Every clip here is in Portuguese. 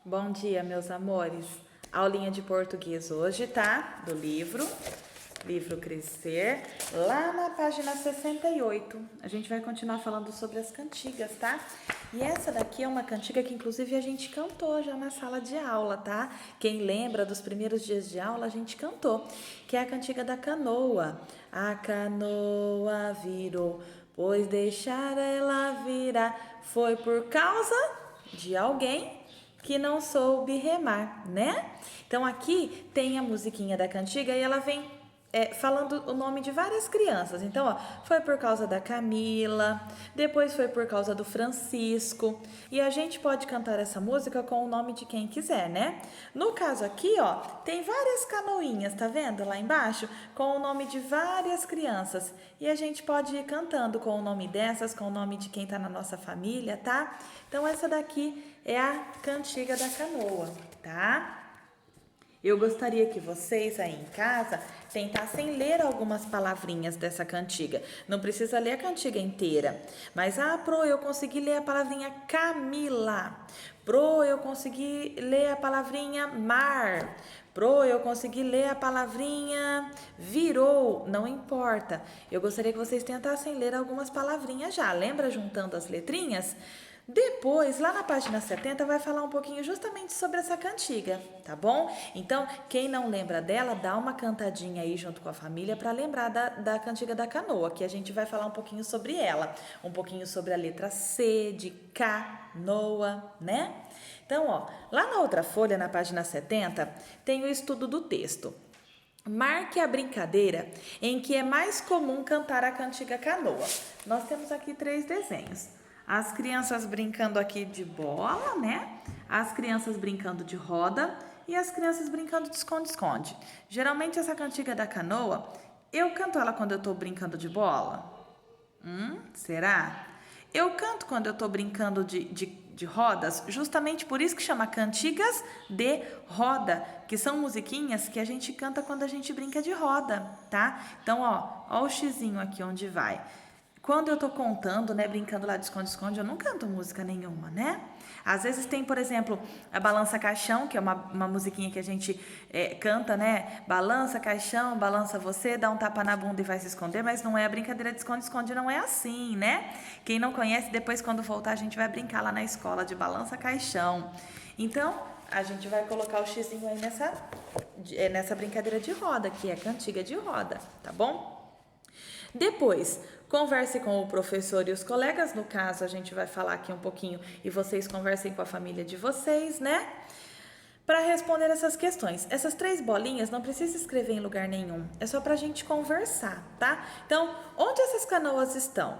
Bom dia, meus amores. Aulinha de português hoje, tá? Do livro Crescer, lá na página 68. A gente vai continuar falando sobre as cantigas, tá? E essa daqui é uma cantiga que inclusive a gente cantou já na sala de aula, tá? Quem lembra dos primeiros dias de aula, a gente cantou, que é a cantiga da canoa. A canoa virou, pois deixar ela virar foi por causa de alguém que não soube remar, né? Então aqui tem a musiquinha da cantiga e ela vem falando o nome de várias crianças. Então, ó, foi por causa da Camila, depois foi por causa do Francisco. E a gente pode cantar essa música com o nome de quem quiser, né? No caso aqui, ó, tem várias canoinhas, tá vendo lá embaixo? Com o nome de várias crianças. E a gente pode ir cantando com o nome dessas, com o nome de quem tá na nossa família, tá? Então, essa daqui é a cantiga da canoa, tá? Eu gostaria que vocês aí em casa tentassem ler algumas palavrinhas dessa cantiga. Não precisa ler a cantiga inteira. Mas, Pro, eu consegui ler a palavrinha Camila. Pro, eu consegui ler a palavrinha mar. Pro, eu consegui ler a palavrinha virou. Não importa. Eu gostaria que vocês tentassem ler algumas palavrinhas já. Lembra juntando as letrinhas? Depois, lá na página 70, vai falar um pouquinho justamente sobre essa cantiga, tá bom? Então, quem não lembra dela, dá uma cantadinha aí junto com a família para lembrar da cantiga da canoa, que a gente vai falar um pouquinho sobre ela, um pouquinho sobre a letra C de canoa, né? Então, ó, lá na outra folha, na página 70, tem o estudo do texto. Marque a brincadeira em que é mais comum cantar a cantiga canoa. Nós temos aqui 3 desenhos. As crianças brincando aqui de bola, né? As crianças brincando de roda e as crianças brincando de esconde-esconde. Geralmente essa cantiga da canoa, eu canto ela quando eu tô brincando de bola? Será? Eu canto quando eu tô brincando de rodas, justamente por isso que chama cantigas de roda, que são musiquinhas que a gente canta quando a gente brinca de roda, tá? Então, ó o xizinho aqui onde vai. Quando eu tô contando, né, brincando lá de esconde-esconde, eu não canto música nenhuma, né? Às vezes tem, por exemplo, a Balança Caixão, que é uma musiquinha que a gente canta, né? Balança caixão, balança você, dá um tapa na bunda e vai se esconder, mas não é a brincadeira de esconde-esconde, não é assim, né? Quem não conhece, depois quando voltar a gente vai brincar lá na escola de Balança Caixão. Então, a gente vai colocar o xizinho aí nessa brincadeira de roda, que é cantiga de roda, tá bom? Depois, converse com o professor e os colegas, no caso a gente vai falar aqui um pouquinho e vocês conversem com a família de vocês, né? Para responder essas questões. Essas 3 bolinhas não precisa escrever em lugar nenhum, é só para a gente conversar, tá? Então, onde essas canoas estão?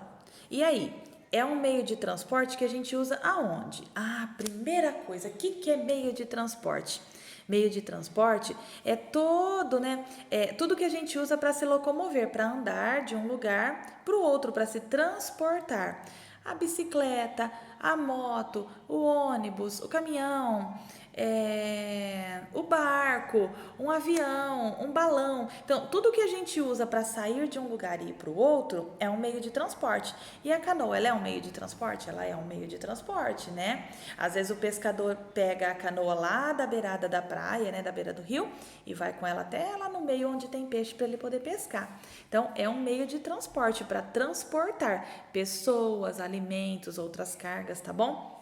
E aí, é um meio de transporte que a gente usa aonde? Primeira coisa, o que é meio de transporte? Meio de transporte é todo, né? É tudo que a gente usa para se locomover, para andar de um lugar para o outro, para se transportar. A bicicleta, a moto, o ônibus, o caminhão, o barco, um avião, um balão. Então, tudo que a gente usa para sair de um lugar e ir para o outro é um meio de transporte. E a canoa, ela é um meio de transporte? Ela é um meio de transporte, né? Às vezes o pescador pega a canoa lá da beirada da praia, né, da beira do rio, e vai com ela até lá no meio onde tem peixe para ele poder pescar. Então, é um meio de transporte para transportar pessoas, alimentos, outras cargas, tá bom?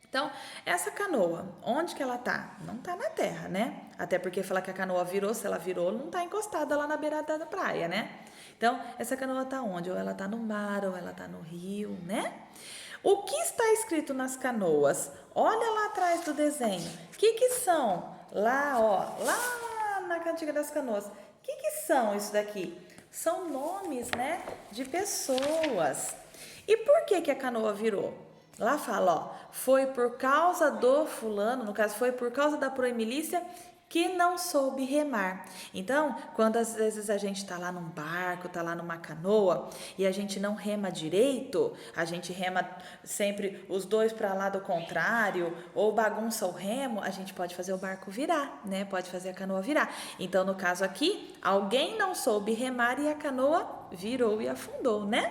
Então, essa canoa, onde que ela tá? Não tá na terra, né? Até porque falar que a canoa virou, se ela virou, não tá encostada lá na beirada da praia, né? Então, essa canoa tá onde? Ou ela tá no mar, ou ela tá no rio, né? O que está escrito nas canoas? Olha lá atrás do desenho. O que são? Lá, ó, lá na cantiga das canoas. O que são isso daqui? São nomes, né, de pessoas. E por que a canoa virou? Lá fala, ó, foi por causa do fulano, no caso foi por causa da proemilícia que não soube remar. Então, quando às vezes a gente tá lá num barco, tá lá numa canoa e a gente não rema direito, a gente rema sempre os dois para lá do contrário ou bagunça o remo, a gente pode fazer o barco virar, né? Pode fazer a canoa virar. Então, no caso aqui, alguém não soube remar e a canoa virou e afundou, né?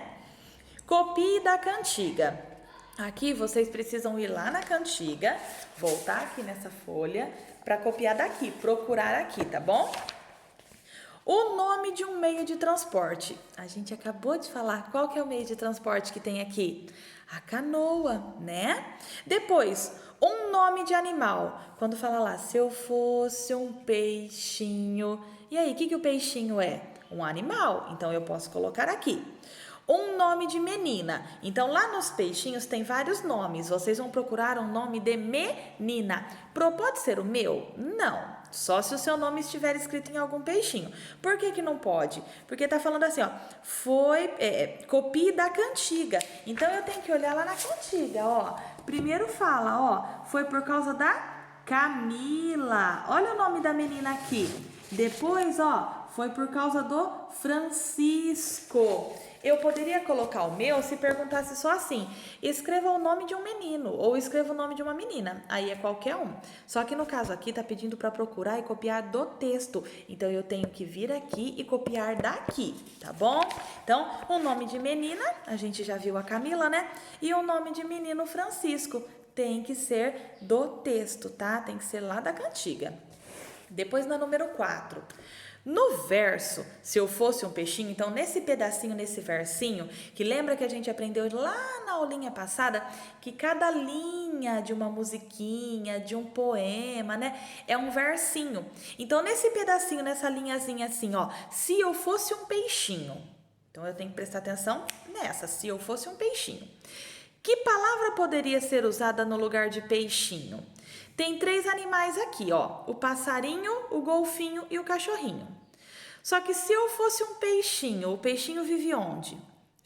Copie da cantiga. Aqui vocês precisam ir lá na cantiga, voltar aqui nessa folha para copiar daqui, procurar aqui, tá bom? O nome de um meio de transporte. A gente acabou de falar qual que é o meio de transporte que tem aqui. A canoa, né? Depois, um nome de animal. Quando fala lá, se eu fosse um peixinho. E aí, o que o peixinho é? Um animal. Então, eu posso colocar aqui. Um nome de menina. Então, lá nos peixinhos tem vários nomes. Vocês vão procurar um nome de menina. Pode ser o meu? Não. Só se o seu nome estiver escrito em algum peixinho. Por que não pode? Porque tá falando assim, ó. Copie da cantiga. Então, eu tenho que olhar lá na cantiga, ó. Primeiro fala, ó. Foi por causa da Camila. Olha o nome da menina aqui. Depois, ó. Foi por causa do Francisco. Eu poderia colocar o meu se perguntasse só assim, escreva o nome de um menino ou escreva o nome de uma menina, aí é qualquer um. Só que no caso aqui tá pedindo para procurar e copiar do texto, então eu tenho que vir aqui e copiar daqui, tá bom? Então, o nome de menina, a gente já viu a Camila, né? E o nome de menino Francisco, tem que ser do texto, tá? Tem que ser lá da cantiga. Depois na número 4. No verso, se eu fosse um peixinho, então nesse pedacinho, nesse versinho, que lembra que a gente aprendeu lá na aulinha passada, que cada linha de uma musiquinha, de um poema, né, é um versinho. Então nesse pedacinho, nessa linhazinha assim, ó, se eu fosse um peixinho, então eu tenho que prestar atenção nessa, se eu fosse um peixinho. Que palavra poderia ser usada no lugar de peixinho? Tem 3 animais aqui, ó, o passarinho, o golfinho e o cachorrinho. Só que se eu fosse um peixinho, o peixinho vive onde?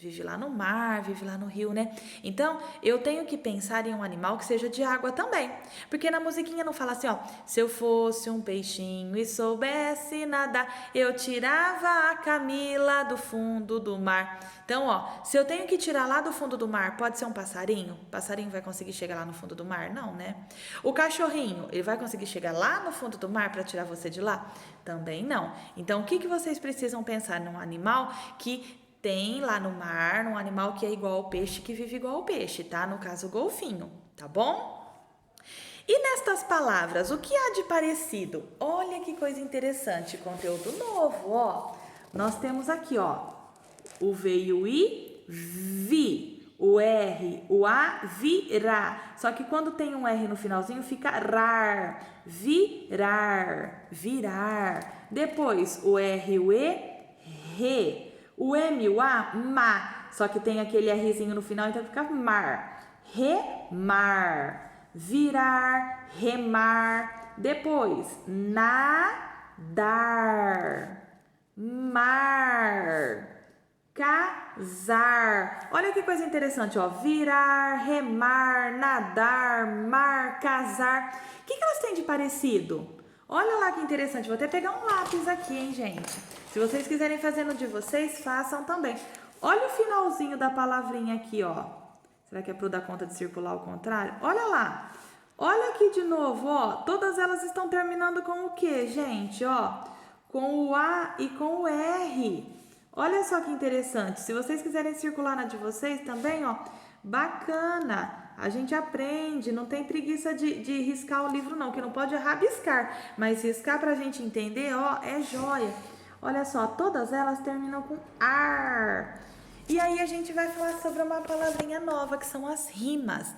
Vive lá no mar, vive lá no rio, né? Então, eu tenho que pensar em um animal que seja de água também. Porque na musiquinha não fala assim, ó. Se eu fosse um peixinho e soubesse nadar, eu tirava a Camila do fundo do mar. Então, ó, se eu tenho que tirar lá do fundo do mar, pode ser um passarinho? O passarinho vai conseguir chegar lá no fundo do mar? Não, né? O cachorrinho, ele vai conseguir chegar lá no fundo do mar para tirar você de lá? Também não. Então, o que vocês precisam pensar num animal que tem lá no mar, um animal que é igual ao peixe, que vive igual ao peixe, tá? No caso, o golfinho, tá bom? E nestas palavras, o que há de parecido? Olha que coisa interessante, conteúdo novo, ó. Nós temos aqui, ó, o V e o I, vi, o R, o A, virá. Só que quando tem um R no finalzinho, fica rar, virar, virar. Depois, o R e o E, re. O M e o A, ma, só que tem aquele Rzinho no final, então fica mar. Remar, virar, remar. Depois, nadar, mar, casar. Olha que coisa interessante, ó. Virar, remar, nadar, mar, casar. O que elas têm de parecido? Olha lá que interessante, vou até pegar um lápis aqui, hein, gente? Se vocês quiserem fazer no de vocês, façam também. Olha o finalzinho da palavrinha aqui, ó. Será que é para dar conta de circular ao contrário? Olha lá. Olha aqui de novo, ó. Todas elas estão terminando com o quê, gente? Ó, com o A e com o R. Olha só que interessante. Se vocês quiserem circular na de vocês também, ó, bacana. A gente aprende, não tem preguiça de riscar o livro não, que não pode rabiscar, mas riscar pra gente entender, ó, é joia. Olha só, todas elas terminam com ar. E aí a gente vai falar sobre uma palavrinha nova, que são as rimas. O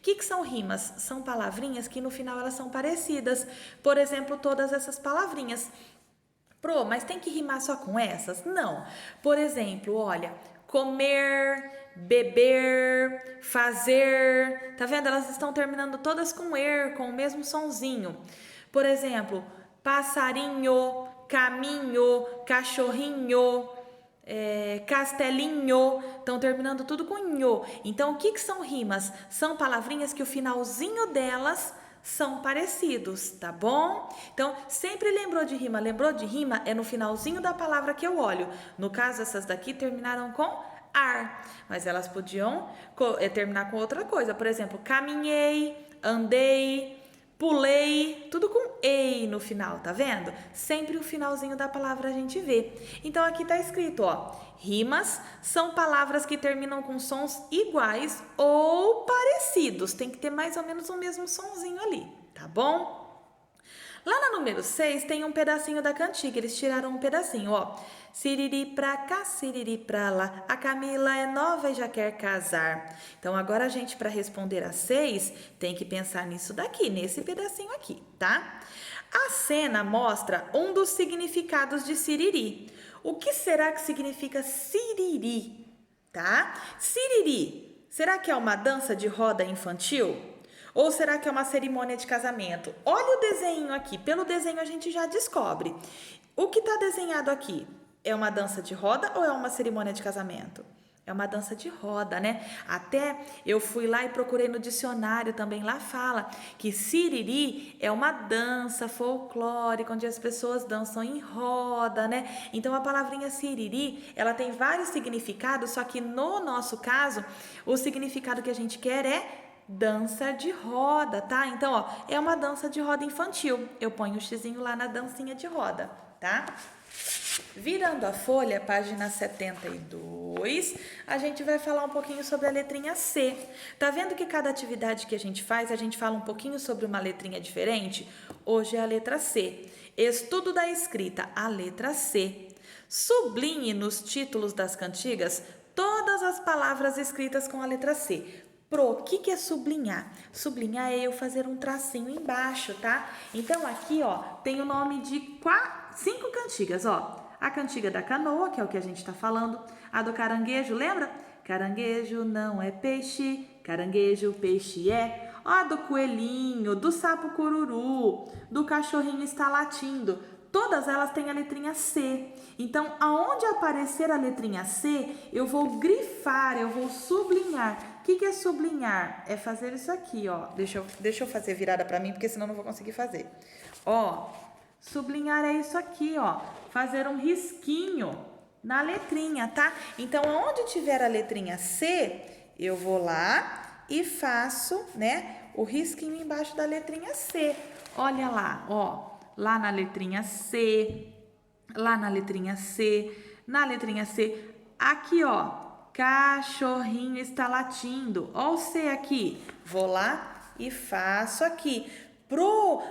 que são rimas? São palavrinhas que no final elas são parecidas. Por exemplo, todas essas palavrinhas. Mas tem que rimar só com essas? Não. Por exemplo, olha, comer, beber, fazer, tá vendo? Elas estão terminando todas com er, com o mesmo sonzinho. Por exemplo, passarinho, caminho, cachorrinho, castelinho, estão terminando tudo com nho. Então, o que são rimas? São palavrinhas que o finalzinho delas são parecidos, tá bom? Então, sempre lembrou de rima? Lembrou de rima? É no finalzinho da palavra que eu olho. No caso, essas daqui terminaram com ar, mas elas podiam terminar com outra coisa. Por exemplo, caminhei, andei, pulei, tudo com ei no final, tá vendo? Sempre o finalzinho da palavra a gente vê. Então aqui tá escrito, ó, rimas são palavras que terminam com sons iguais ou parecidos. Tem que ter mais ou menos o mesmo sonzinho ali, tá bom? Lá na número 6 tem um pedacinho da cantiga, eles tiraram um pedacinho, ó. Siriri pra cá, siriri pra lá, a Camila é nova e já quer casar. Então agora a gente, para responder a 6, tem que pensar nisso daqui, nesse pedacinho aqui, tá? A cena mostra um dos significados de siriri. O que será que significa siriri, tá? Siriri, será que é uma dança de roda infantil? Ou será que é uma cerimônia de casamento? Olha o desenho aqui. Pelo desenho a gente já descobre. O que está desenhado aqui? É uma dança de roda ou é uma cerimônia de casamento? É uma dança de roda, né? Até eu fui lá e procurei no dicionário também. Lá fala que siriri é uma dança folclórica onde as pessoas dançam em roda, né? Então a palavrinha siriri, ela tem vários significados, só que no nosso caso, o significado que a gente quer é dança de roda, tá? Então, ó, é uma dança de roda infantil. Eu ponho o xizinho lá na dancinha de roda, tá? Virando a folha, página 72, a gente vai falar um pouquinho sobre a letrinha C. Tá vendo que cada atividade que a gente fala um pouquinho sobre uma letrinha diferente? Hoje é a letra C. Estudo da escrita, a letra C. Sublinhe nos títulos das cantigas todas as palavras escritas com a letra C. O que é sublinhar? Sublinhar é eu fazer um tracinho embaixo, tá? Então, aqui, ó, tem o nome de 5 cantigas, ó. A cantiga da canoa, que é o que a gente tá falando. A do caranguejo, lembra? Caranguejo não é peixe, caranguejo peixe é. Ó, a do coelhinho, do sapo cururu, do cachorrinho está latindo. Todas elas têm a letrinha C. Então, aonde aparecer a letrinha C, eu vou grifar, eu vou sublinhar. O que é sublinhar? É fazer isso aqui, ó. Deixa eu fazer virada para mim, porque senão não vou conseguir fazer. Ó, sublinhar é isso aqui, ó. Fazer um risquinho na letrinha, tá? Então, aonde tiver a letrinha C, eu vou lá e faço, né, o risquinho embaixo da letrinha C. Olha lá, ó. Lá na letrinha C, lá na letrinha C, na letrinha C, aqui ó, cachorrinho está latindo, ó o C aqui, vou lá e faço aqui,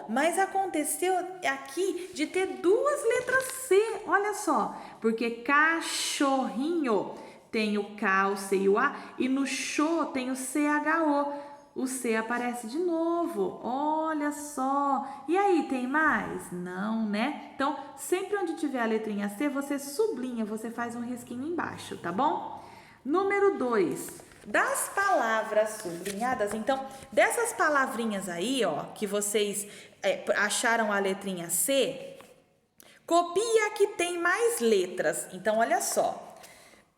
mas aconteceu aqui de ter duas letras C, olha só, porque cachorrinho tem o K, o C e o A, e no show tem o CHO. O C aparece de novo, olha só. E aí, tem mais? Não, né? Então, sempre onde tiver a letrinha C, você sublinha, você faz um risquinho embaixo, tá bom? Número 2, das palavras sublinhadas. Então, dessas palavrinhas aí, ó, que vocês acharam a letrinha C, copia a que tem mais letras. Então, olha só.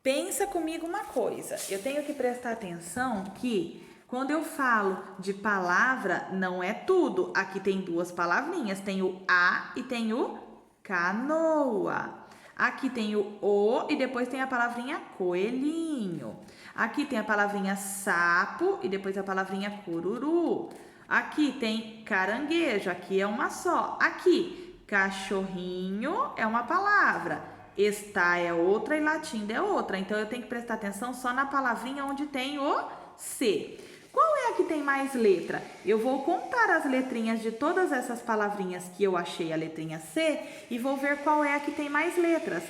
Pensa comigo uma coisa. Eu tenho que prestar atenção que quando eu falo de palavra, não é tudo. Aqui tem duas palavrinhas, tem o a e tem o canoa. Aqui tem o e depois tem a palavrinha coelhinho. Aqui tem a palavrinha sapo e depois a palavrinha cururu. Aqui tem caranguejo, aqui é uma só. Aqui, cachorrinho é uma palavra. Está é outra e latindo é outra. Então, eu tenho que prestar atenção só na palavrinha onde tem o C. Qual é a que tem mais letra? Eu vou contar as letrinhas de todas essas palavrinhas que eu achei a letrinha C e vou ver qual é a que tem mais letras.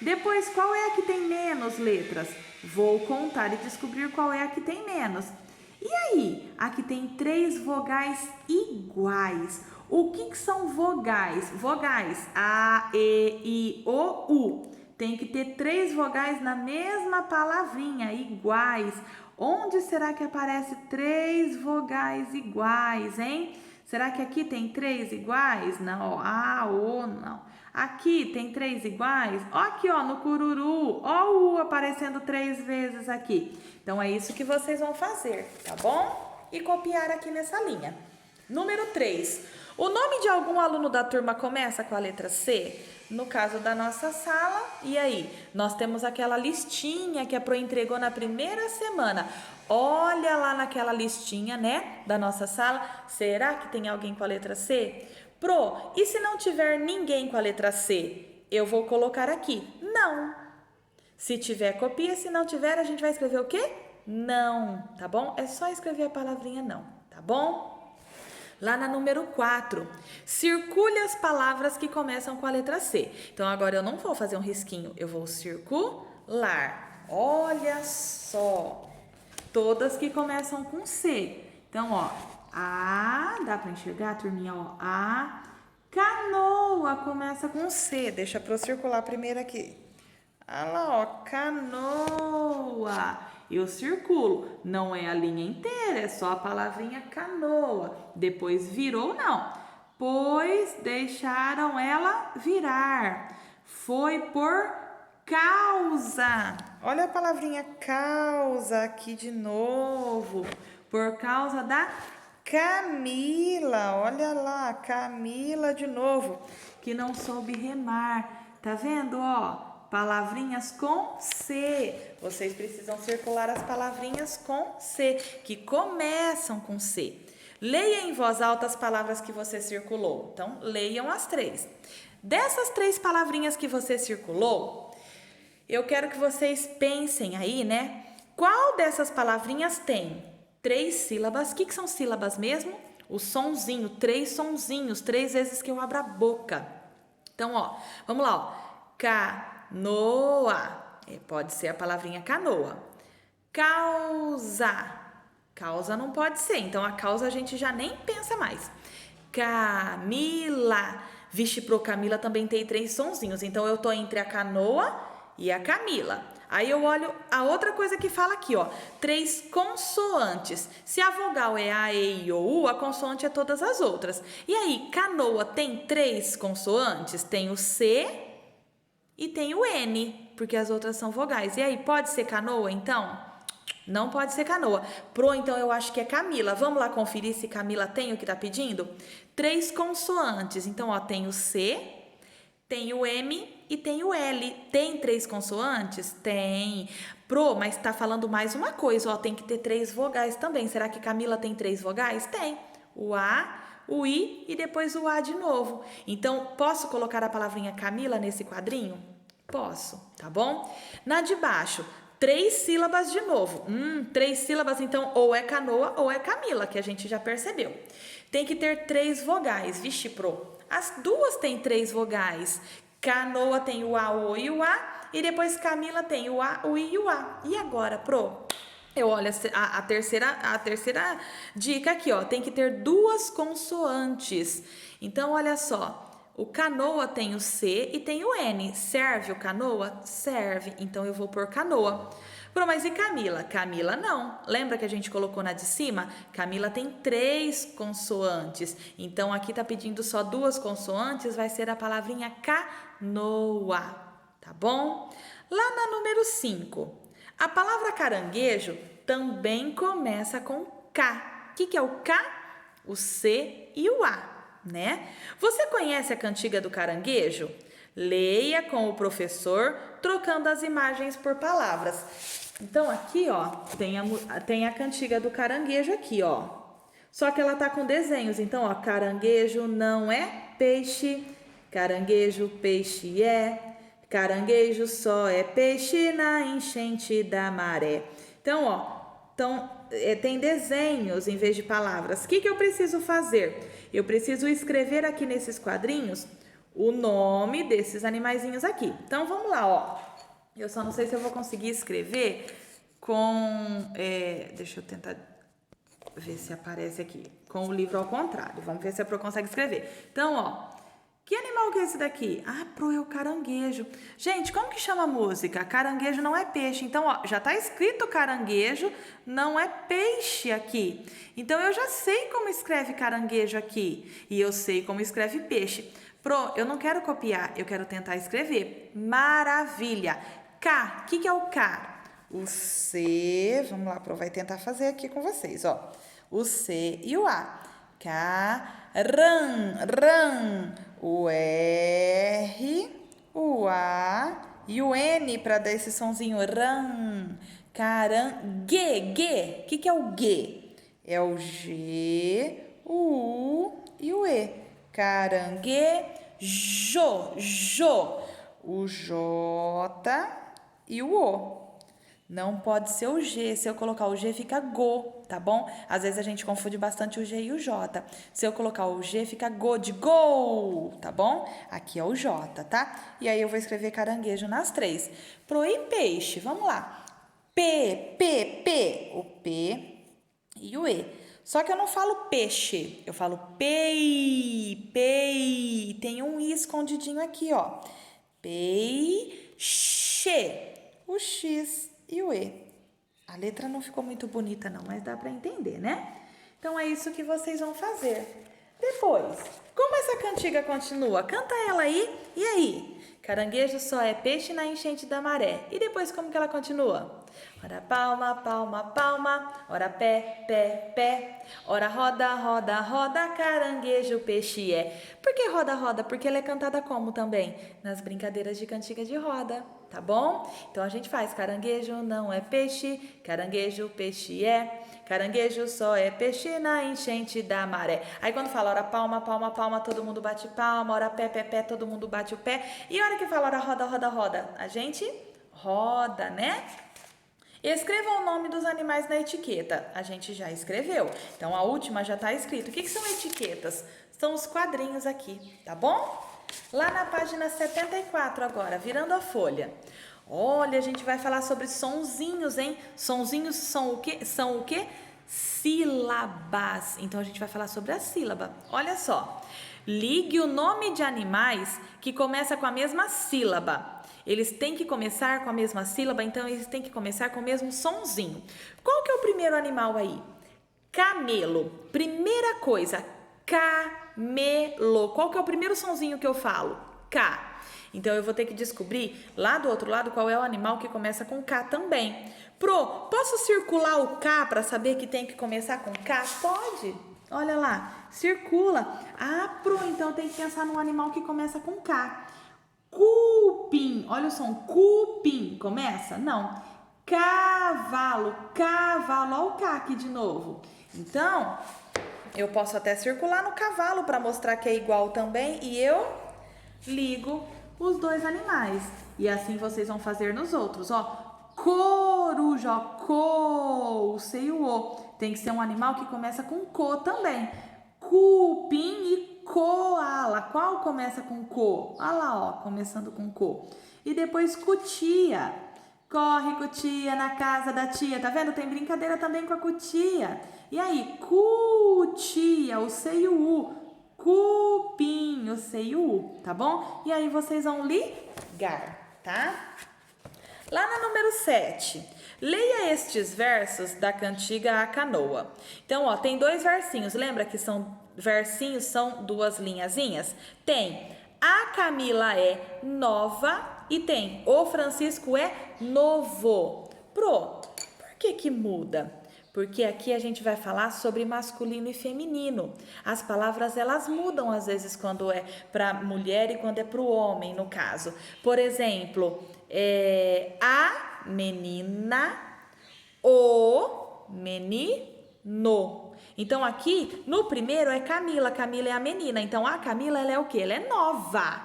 Depois, qual é a que tem menos letras? Vou contar e descobrir qual é a que tem menos. E aí, a que tem 3 vogais iguais. O que são vogais? Vogais, A, E, I, O, U. Tem que ter 3 vogais na mesma palavrinha, iguais. Onde será que aparece 3 vogais iguais, hein? Será que aqui tem 3 iguais? Não, ó, A, O, não. Aqui tem 3 iguais? Ó aqui, ó, no cururu, ó o U aparecendo 3 vezes aqui. Então, é isso que vocês vão fazer, tá bom? E copiar aqui nessa linha. Número 3. O nome de algum aluno da turma começa com a letra C? No caso da nossa sala, e aí? Nós temos aquela listinha que a Pro entregou na primeira semana. Olha lá naquela listinha, né, da nossa sala. Será que tem alguém com a letra C? Pro, e se não tiver ninguém com a letra C? Eu vou colocar aqui, não. Se tiver, copia. Se não tiver, a gente vai escrever o quê? Não, tá bom? É só escrever a palavrinha não, tá bom? Lá na número 4, circule as palavras que começam com a letra C. Então, agora eu não vou fazer um risquinho, eu vou circular. Olha só, todas que começam com C. Então, ó, dá para enxergar, turminha? Ó, canoa começa com C. Deixa para eu circular primeiro aqui. Olha lá, ó, canoa. Eu circulo, não é a linha inteira, é só a palavrinha canoa. Depois virou, não. Pois deixaram ela virar. Foi por causa. Olha a palavrinha causa aqui de novo. Por causa da Camila. Olha lá, Camila de novo, que não soube remar. Tá vendo, ó? Palavrinhas com C. Vocês precisam circular as palavrinhas com C, que começam com C. Leia em voz alta as palavras que você circulou. Então, leiam as 3. Dessas 3 palavrinhas que você circulou, eu quero que vocês pensem aí, né? Qual dessas palavrinhas tem 3 sílabas? O que são sílabas mesmo? O sonzinho, 3 sonzinhos, 3 vezes que eu abro a boca. Então, ó, vamos lá, ó. Canoa, pode ser a palavrinha canoa. Causa, causa não pode ser, então a causa a gente já nem pensa mais. Camila, vixe, pro Camila também tem 3 sonzinhos, então eu tô entre a canoa e a Camila. Aí eu olho a outra coisa que fala aqui, ó, 3 consoantes. Se a vogal é A, E, I ou U, a consoante é todas as outras. E aí, canoa tem 3 consoantes? Tem o C e tem o N, porque as outras são vogais. E aí, pode ser canoa, então? Não pode ser canoa. Pro, então, eu acho que é Camila. Vamos lá conferir se Camila tem o que tá pedindo? 3 consoantes. Então, ó, tem o C, tem o M e tem o L. Tem 3 consoantes? Tem. Pro, mas tá falando mais uma coisa, ó, tem que ter 3 vogais também. Será que Camila tem 3 vogais? Tem. O A, o I e depois o A de novo. Então, posso colocar a palavrinha Camila nesse quadrinho? Posso, tá bom? Na de baixo, 3 sílabas de novo. 3 sílabas, então, ou é canoa ou é Camila, que a gente já percebeu. Tem que ter 3 vogais, vixe, pro. As duas têm 3 vogais. Canoa tem o A, o O e o A. E depois Camila tem o A, o I e o A. E agora, pro? Eu olho a terceira dica aqui, ó. Tem que ter 2 consoantes. Então, olha só. O canoa tem o C e tem o N. Serve o canoa? Serve. Então, eu vou por canoa. Pô, mas e Camila? Camila não. Lembra que a gente colocou na de cima? Camila tem 3 consoantes. Então, aqui tá pedindo só 2 consoantes. Vai ser a palavrinha canoa. Tá bom? Lá na número 5. A palavra caranguejo também começa com K. O que é o K? O C e o A, né? Você conhece a cantiga do caranguejo? Leia com o professor, trocando as imagens por palavras. Então, aqui, ó, tem a cantiga do caranguejo aqui, ó. Só que ela tá com desenhos. Então, ó, caranguejo não é peixe, caranguejo peixe é. Caranguejo só é peixe na enchente da maré. Então, ó, tem desenhos em vez de palavras. O que eu preciso fazer? Eu preciso escrever aqui nesses quadrinhos o nome desses animaizinhos aqui. Então, vamos lá, ó. Eu só não sei se eu vou conseguir escrever com... deixa eu tentar ver se aparece aqui. Com o livro ao contrário. Vamos ver se a Pro consegue escrever. Então, ó. Que animal que é esse daqui? Pro, é o caranguejo. Gente, como que chama a música? Caranguejo não é peixe. Então, ó, já tá escrito caranguejo, não é peixe aqui. Então, eu já sei como escreve caranguejo aqui. E eu sei como escreve peixe. Pro, eu não quero copiar, eu quero tentar escrever. Maravilha. K, o que é o K? O C, vamos lá, Pro, vai tentar fazer aqui com vocês, ó. O C e o A. Ran. O R, o A e o N para dar esse sonzinho. Ran. Carangue. O que é o G? É o G, o U e o E. Caranguejo. O J e o O. Não pode ser o G. Se eu colocar o G, fica go, tá bom? Às vezes a gente confunde bastante o G e o J. Se eu colocar o G, fica go de gol, tá bom? Aqui é o J, tá? E aí eu vou escrever caranguejo nas 3. Pro e peixe, vamos lá. P. O P e o E. Só que eu não falo peixe, eu falo pei. Tem um I escondidinho aqui, ó. Peixe. O X e o E. A letra não ficou muito bonita não, mas dá para entender, né? Então é isso que vocês vão fazer. Depois, como essa cantiga continua? Canta ela aí. E aí? Caranguejo só é peixe na enchente da maré. E depois como que ela continua? Ora palma, palma, palma. Ora pé, pé, pé. Ora roda, roda, roda. Caranguejo peixe é. Por que roda, roda? Porque ela é cantada como também? Nas brincadeiras de cantiga de roda. Tá bom? Então a gente faz caranguejo não é peixe, caranguejo peixe é, caranguejo só é peixe na enchente da maré. Aí quando fala hora palma, palma, palma, todo mundo bate palma, hora pé, pé, pé, todo mundo bate o pé. E a hora que fala hora roda, roda, roda, a gente roda, né? Escreva o nome dos animais na etiqueta. A gente já escreveu. Então a última já está escrito. O que são etiquetas? São os quadrinhos aqui, tá bom? Lá na página 74 agora, virando a folha. Olha, a gente vai falar sobre sonzinhos, hein? Sonzinhos são o quê? São o quê? Sílabas. Então a gente vai falar sobre a sílaba. Olha só. Ligue o nome de animais que começa com a mesma sílaba. Eles têm que começar com a mesma sílaba, então eles têm que começar com o mesmo sonzinho. Qual que é o primeiro animal aí? Camelo. Primeira coisa, camelo. Qual que é o primeiro sonzinho que eu falo? K. Então eu vou ter que descobrir lá do outro lado qual é o animal que começa com K também. Pro, posso circular o K para saber que tem que começar com K? Pode. Olha lá, circula. Ah, Pro, então tem que pensar num animal que começa com K. Cupim. Olha o som, cupim. Começa? Não. Cavalo. Olha o K aqui de novo. Então, eu posso até circular no cavalo para mostrar que é igual também e eu ligo os dois animais. E assim vocês vão fazer nos outros, ó. Coruja, ó, o C e o O. Tem que ser um animal que começa com co também. Cupim e coala. Qual começa com co? Olha lá, ó, começando com co. E depois cutia. Corre, cutia, na casa da tia. Tá vendo? Tem brincadeira também com a cutia. E aí, cutia, o C e o U. Cupim, o C e o U, tá bom? E aí vocês vão ligar, tá? Lá na número 7, leia estes versos da cantiga A Canoa. Então, ó, tem 2 versinhos. Lembra que são versinhos, são 2 linhazinhas? Tem a Camila é nova e tem o Francisco é novo. Por que muda? Porque aqui a gente vai falar sobre masculino e feminino. As palavras elas mudam às vezes quando é para mulher e quando é para o homem, no caso. Por exemplo, a menina, o menino. Então aqui no primeiro é Camila, Camila é a menina. Então a Camila ela é o quê? Ela é nova.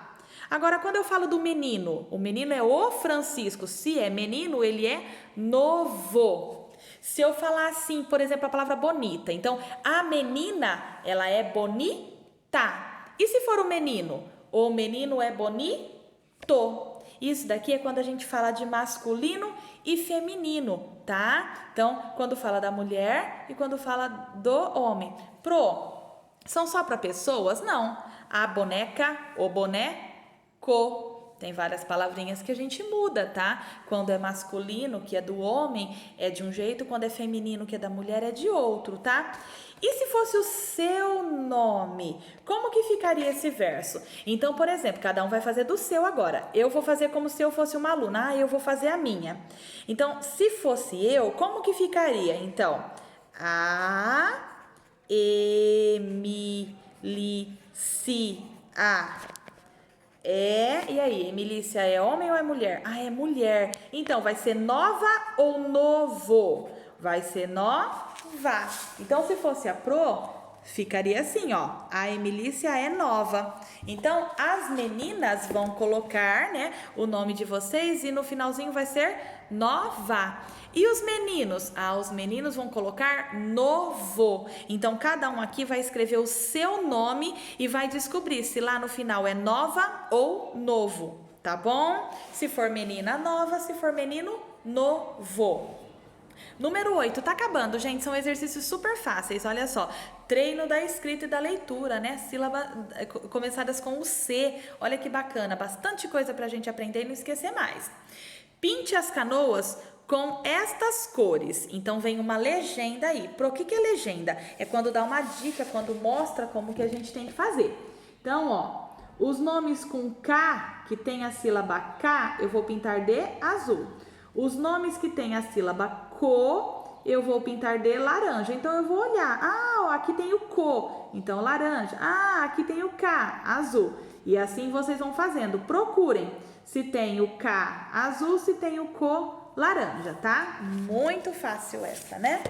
Agora quando eu falo do menino, o menino é o Francisco. Se é menino, ele é novo. Se eu falar assim, por exemplo, a palavra bonita, então a menina, ela é bonita. E se for o menino é bonito. Isso daqui é quando a gente fala de masculino e feminino, tá? Então, quando fala da mulher e quando fala do homem. São só para pessoas? Não. A boneca, o boneco. Tem várias palavrinhas que a gente muda, tá? Quando é masculino, que é do homem, é de um jeito. Quando é feminino, que é da mulher, é de outro, tá? E se fosse o seu nome? Como que ficaria esse verso? Então, por exemplo, cada um vai fazer do seu agora. Eu vou fazer como se eu fosse uma aluna. Ah, eu vou fazer a minha. Então, se fosse eu, como que ficaria? Então, Emilicia. É, e aí, Emilícia, é homem ou é mulher? Ah, é mulher. Então, vai ser nova ou novo? Vai ser nova. Então, se fosse a Pro, ficaria assim, ó. A Emilícia é nova. Então, as meninas vão colocar, né, o nome de vocês e no finalzinho vai ser nova. E os meninos? Ah, os meninos vão colocar novo. Então, cada um aqui vai escrever o seu nome e vai descobrir se lá no final é nova ou novo, tá bom? Se for menina, nova, se for menino, novo. Número 8, tá acabando, gente, são exercícios super fáceis, olha só. Treino da escrita e da leitura, né? Sílabas começadas com o C, olha que bacana, bastante coisa pra gente aprender e não esquecer mais. Pinte as canoas com estas cores. Então, vem uma legenda aí. Pro que é legenda? É quando dá uma dica, quando mostra como que a gente tem que fazer. Então, ó, os nomes com K, que tem a sílaba K, eu vou pintar de azul. Os nomes que tem a sílaba CO, eu vou pintar de laranja. Então, eu vou olhar. Ah, ó, aqui tem o CO, então laranja. Ah, aqui tem o K, azul. E assim vocês vão fazendo. Procurem se tem o K azul, se tem o CO laranja, tá? Muito fácil essa, né?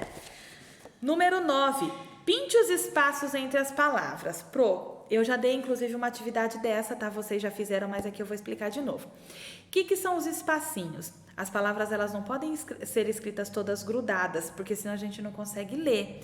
Número 9. Pinte os espaços entre as palavras. Pro, eu já dei inclusive uma atividade dessa, tá? Vocês já fizeram, mas aqui eu vou explicar de novo. O que são os espacinhos? As palavras, elas não podem ser escritas todas grudadas, porque senão a gente não consegue ler.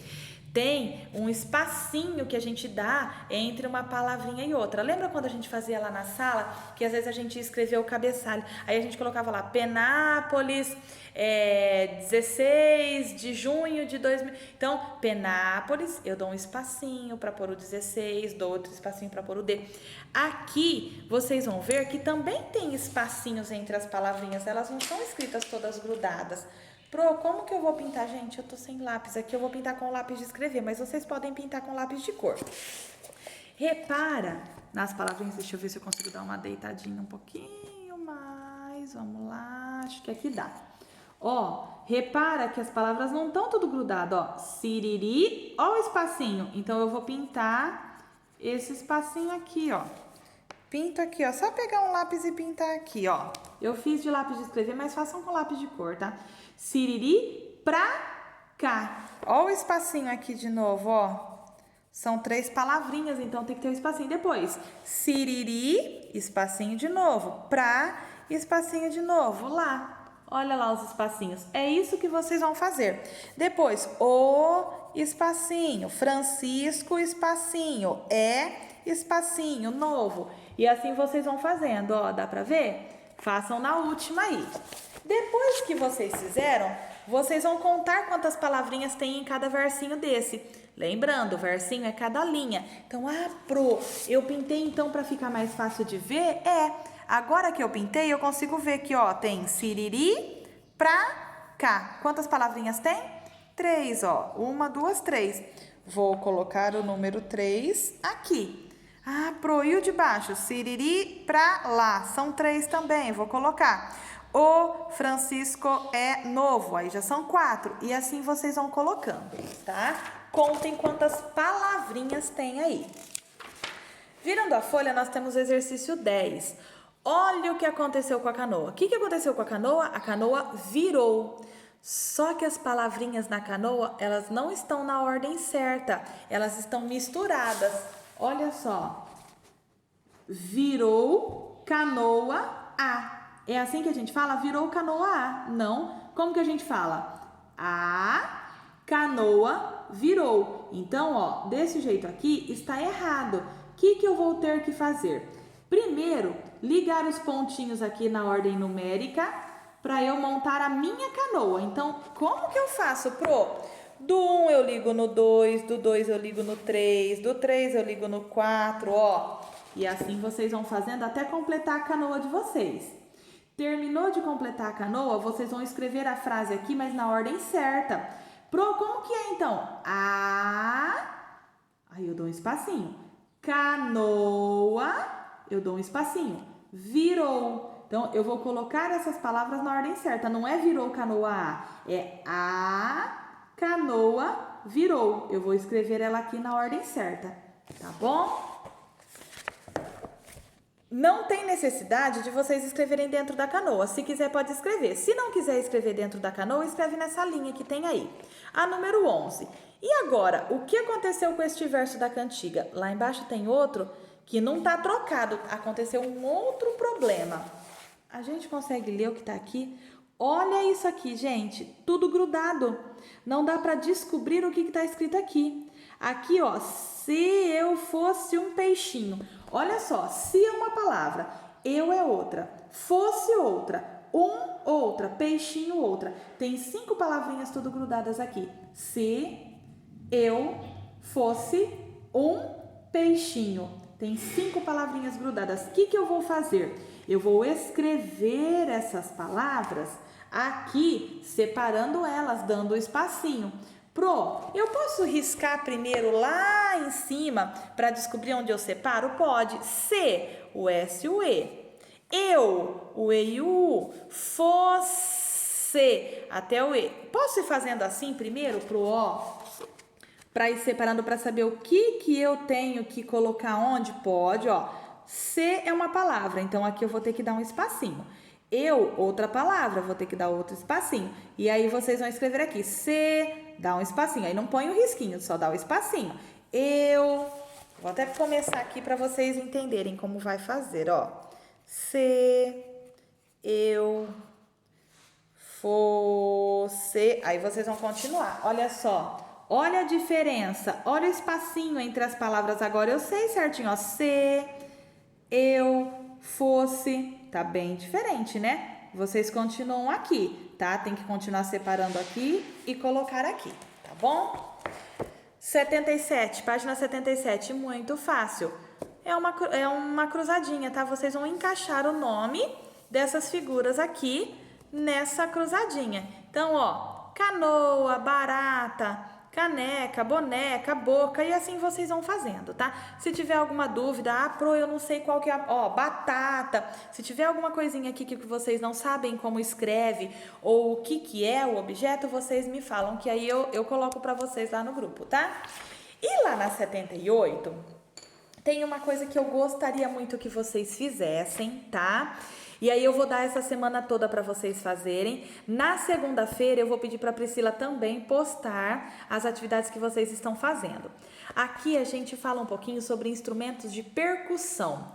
Tem um espacinho que a gente dá entre uma palavrinha e outra. Lembra quando a gente fazia lá na sala, que às vezes a gente escrevia o cabeçalho, aí a gente colocava lá, Penápolis, 16 de junho de 2000. Então, Penápolis, eu dou um espacinho para pôr o 16, dou outro espacinho para pôr o D. Aqui, vocês vão ver que também tem espacinhos entre as palavrinhas, elas não são escritas todas grudadas. Pro, como que eu vou pintar? Gente, eu tô sem lápis aqui, eu vou pintar com lápis de escrever, mas vocês podem pintar com lápis de cor. Repara nas palavrinhas, deixa eu ver se eu consigo dar uma deitadinha um pouquinho mais, vamos lá, acho que aqui dá. Ó, repara que as palavras não estão tudo grudado, ó, siriri, ó o espacinho, então eu vou pintar esse espacinho aqui, ó. Pinto aqui, ó, só pegar um lápis e pintar aqui, ó. Eu fiz de lápis de escrever, mas façam com lápis de cor, tá? Siriri pra cá. Ó o espacinho aqui de novo, ó. São 3 palavrinhas, então tem que ter um espacinho. Depois, siriri, espacinho de novo. Pra, espacinho de novo. Lá, olha lá os espacinhos. É isso que vocês vão fazer. Depois, o espacinho. Francisco, espacinho. Espacinho, novo. E assim vocês vão fazendo, ó. Dá pra ver? Façam na última aí. Depois que vocês fizeram, vocês vão contar quantas palavrinhas tem em cada versinho desse. Lembrando, o versinho é cada linha. Então, Pro, eu pintei então para ficar mais fácil de ver? Agora que eu pintei, eu consigo ver que, ó, tem siriri pra cá. Quantas palavrinhas tem? 3, ó. 1, 2, 3. Vou colocar o número 3 aqui. Pro, e o de baixo? Siriri pra lá. São 3 também, vou colocar. O Francisco é novo, aí já são 4. E assim vocês vão colocando, tá? Contem quantas palavrinhas tem aí. Virando a folha, nós temos o exercício 10. Olha o que aconteceu com a canoa. O que aconteceu com a canoa? A canoa virou. Só que as palavrinhas na canoa, elas não estão na ordem certa. Elas estão misturadas. Olha só. Virou canoa a. É assim que a gente fala? Virou canoa a. Não. Como que a gente fala? A canoa virou. Então, ó, desse jeito aqui está errado. O que eu vou ter que fazer? Primeiro, ligar os pontinhos aqui na ordem numérica para eu montar a minha canoa. Então, como que eu faço, Pro? Do 1 eu ligo no 2, do 2 eu ligo no 3, do 3 eu ligo no 4, ó. E assim vocês vão fazendo até completar a canoa de vocês. Terminou de completar a canoa, vocês vão escrever a frase aqui, mas na ordem certa. Pro, como que é então? Aí eu dou um espacinho. Canoa, eu dou um espacinho. Virou. Então, eu vou colocar essas palavras na ordem certa. Não é virou canoa a, é a canoa virou. Eu vou escrever ela aqui na ordem certa, tá bom? não tem necessidade de vocês escreverem dentro da canoa. Se quiser, pode escrever. Se não quiser escrever dentro da canoa, escreve nessa linha que tem aí. A número 11. E agora, o que aconteceu com este verso da cantiga? Lá embaixo tem outro que não está trocado. Aconteceu um outro problema. A gente consegue ler o que está aqui? Olha isso aqui, gente. Tudo grudado. Não dá para descobrir o que está escrito aqui. Aqui, ó, se eu fosse um peixinho. Olha só, se é uma palavra, eu é outra, fosse outra, outra, peixinho outra. Tem 5 palavrinhas tudo grudadas aqui. Se eu fosse um peixinho. Tem 5 palavrinhas grudadas. O que eu vou fazer? Eu vou escrever essas palavras aqui, separando elas, dando um espacinho. Eu posso riscar primeiro lá em cima para descobrir onde eu separo? Pode. Se, o S e o E. Eu, o E e o U. Fosse, até o E. Posso ir fazendo assim primeiro pro O? Para ir separando para saber o que eu tenho que colocar onde? Pode, ó. Se é uma palavra, então aqui eu vou ter que dar um espacinho. Eu, outra palavra, vou ter que dar outro espacinho. E aí vocês vão escrever aqui, se, dá um espacinho. Aí não põe o risquinho, só dá o espacinho. Eu, vou até começar aqui para vocês entenderem como vai fazer, ó. Se, eu, fosse. Aí vocês vão continuar, olha só. Olha a diferença, olha o espacinho entre as palavras agora. Eu sei certinho, ó. Se, eu, fosse. Tá bem diferente, né? Vocês continuam aqui, tá? Tem que continuar separando aqui e colocar aqui, tá bom? 77, página 77, muito fácil. É uma cruzadinha, tá? Vocês vão encaixar o nome dessas figuras aqui nessa cruzadinha. Então, ó, canoa, barata, caneca, boneca, boca, e assim vocês vão fazendo, tá? Se tiver alguma dúvida, eu não sei qual que é, ó, batata. Se tiver alguma coisinha aqui que vocês não sabem como escreve ou o que é o objeto, vocês me falam, que aí eu coloco pra vocês lá no grupo, tá? E lá na 78, tem uma coisa que eu gostaria muito que vocês fizessem, tá? E aí eu vou dar essa semana toda para vocês fazerem. Na segunda-feira eu vou pedir para a Priscila também postar as atividades que vocês estão fazendo. Aqui a gente fala um pouquinho sobre instrumentos de percussão.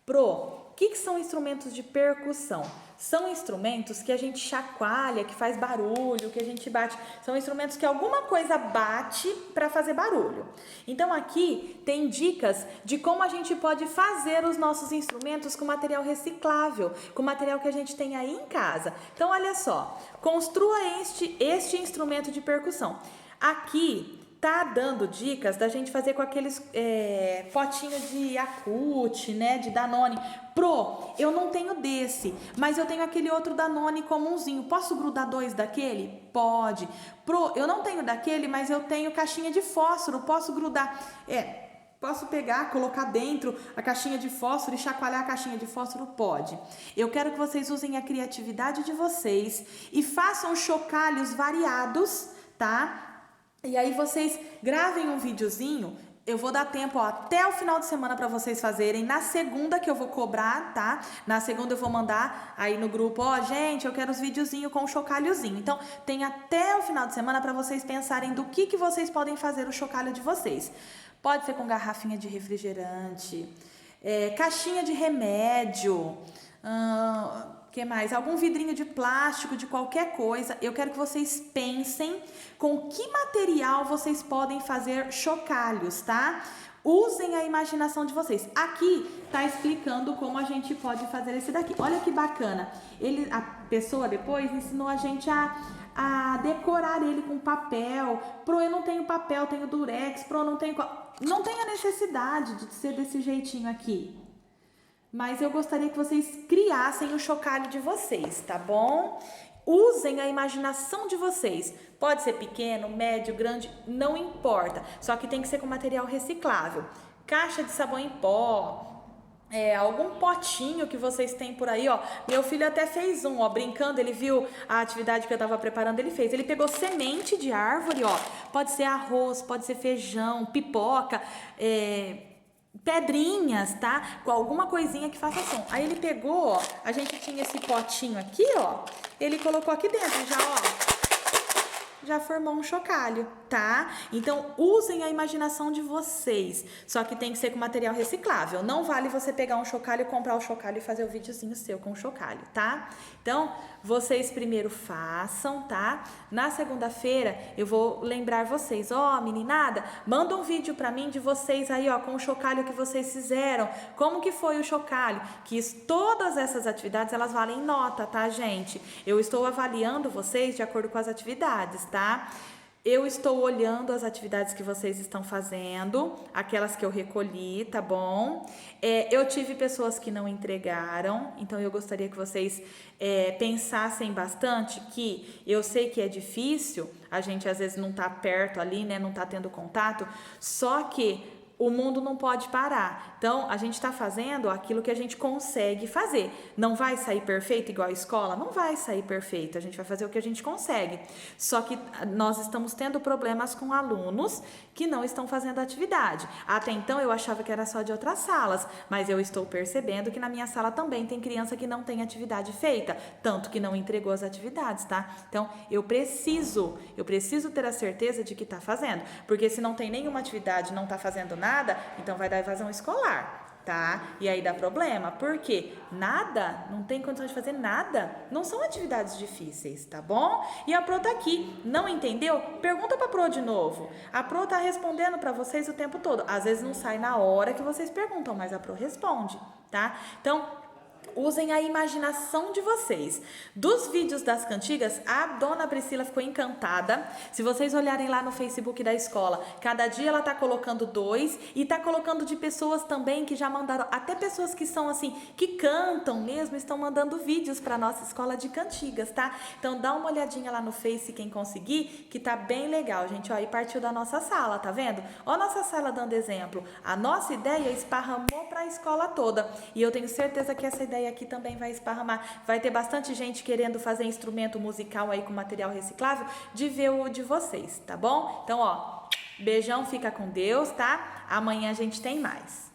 O que são instrumentos de percussão? São instrumentos que a gente chacoalha, que faz barulho, que a gente bate. São instrumentos que alguma coisa bate para fazer barulho. Então aqui tem dicas de como a gente pode fazer os nossos instrumentos com material reciclável, com material que a gente tem aí em casa. Então olha só, construa este instrumento de percussão. Aqui tá dando dicas da gente fazer com aqueles potinhos de Yakult, né, de Danone. Eu não tenho desse, mas eu tenho aquele outro Danone comumzinho. Posso grudar 2 daquele? Pode. Eu não tenho daquele, mas eu tenho caixinha de fósforo. Posso grudar? Posso pegar, colocar dentro a caixinha de fósforo e chacoalhar a caixinha de fósforo? Pode. Eu quero que vocês usem a criatividade de vocês e façam chocalhos variados, tá? E aí vocês gravem um videozinho. Eu vou dar tempo, ó, até o final de semana para vocês fazerem. Na segunda que eu vou cobrar, tá? Na segunda eu vou mandar aí no grupo, ó, gente, eu quero os videozinhos com o chocalhozinho. Então, tem até o final de semana para vocês pensarem do que vocês podem fazer o chocalho de vocês. Pode ser com garrafinha de refrigerante, caixinha de remédio, que mais? Algum vidrinho de plástico, de qualquer coisa. Eu quero que vocês pensem com que material vocês podem fazer chocalhos, tá? Usem a imaginação de vocês. Aqui tá explicando como a gente pode fazer esse daqui. Olha que bacana. A pessoa depois ensinou a gente a decorar ele com papel. Eu não tenho papel, tenho durex. Não tenho a necessidade de ser desse jeitinho aqui. Mas eu gostaria que vocês criassem o chocalho de vocês, tá bom? Usem a imaginação de vocês. Pode ser pequeno, médio, grande, não importa. Só que tem que ser com material reciclável. Caixa de sabão em pó, algum potinho que vocês têm por aí, ó. Meu filho até fez brincando, ele viu a atividade que eu tava preparando, ele fez. Ele pegou semente de árvore, ó. Pode ser arroz, pode ser feijão, pipoca, pedrinhas, tá? Com alguma coisinha que faça som. Aí ele pegou, ó, a gente tinha esse potinho aqui, ó, ele colocou aqui dentro já, ó, já formou um chocalho, tá? Então, usem a imaginação de vocês. Só que tem que ser com material reciclável. Não vale você pegar um chocalho, comprar o chocalho e fazer o videozinho seu com o chocalho, tá? Então, vocês primeiro façam, tá? Na segunda-feira, eu vou lembrar vocês. Ó, meninada, manda um vídeo pra mim de vocês aí, ó, com o chocalho que vocês fizeram. Como que foi o chocalho? Todas essas atividades, elas valem nota, tá, gente? Eu estou avaliando vocês de acordo com as atividades, tá? Eu estou olhando as atividades que vocês estão fazendo, aquelas que eu recolhi, tá bom? Eu tive pessoas que não entregaram, então eu gostaria que vocês pensassem bastante, que eu sei que é difícil, a gente às vezes não tá perto ali, né? Não tá tendo contato, só que o mundo não pode parar. Então, a gente está fazendo aquilo que a gente consegue fazer. Não vai sair perfeito igual a escola? Não vai sair perfeito. A gente vai fazer o que a gente consegue. Só que nós estamos tendo problemas com alunos que não estão fazendo atividade. Até então, eu achava que era só de outras salas, mas eu estou percebendo que na minha sala também tem criança que não tem atividade feita, tanto que não entregou as atividades, tá? Então, eu preciso ter a certeza de que está fazendo, porque se não tem nenhuma atividade, não está fazendo nada, então vai dar evasão escolar, tá? E aí dá problema, porque nada, não tem condição de fazer nada, não são atividades difíceis, tá bom? E a Pro tá aqui, não entendeu? Pergunta pra Pro de novo. A Pro tá respondendo pra vocês o tempo todo, às vezes não sai na hora que vocês perguntam, mas a Pro responde, tá? Então, usem a imaginação de vocês. Dos vídeos das cantigas, a dona Priscila ficou encantada. Se vocês olharem lá no Facebook da escola, cada dia ela tá colocando 2 e tá colocando de pessoas também que já mandaram, até pessoas que são assim, que cantam mesmo, estão mandando vídeos para nossa escola de cantigas, tá? Então dá uma olhadinha lá no Face quem conseguir, que tá bem legal, gente. Ó, e partiu da nossa sala, tá vendo? Ó, nossa sala dando exemplo. A nossa ideia esparramou para a escola toda. E eu tenho certeza que essa ideia aqui também vai esparramar. Vai ter bastante gente querendo fazer instrumento musical aí com material reciclável, de ver o de vocês, tá bom? Então, ó, beijão, fica com Deus, tá? Amanhã a gente tem mais.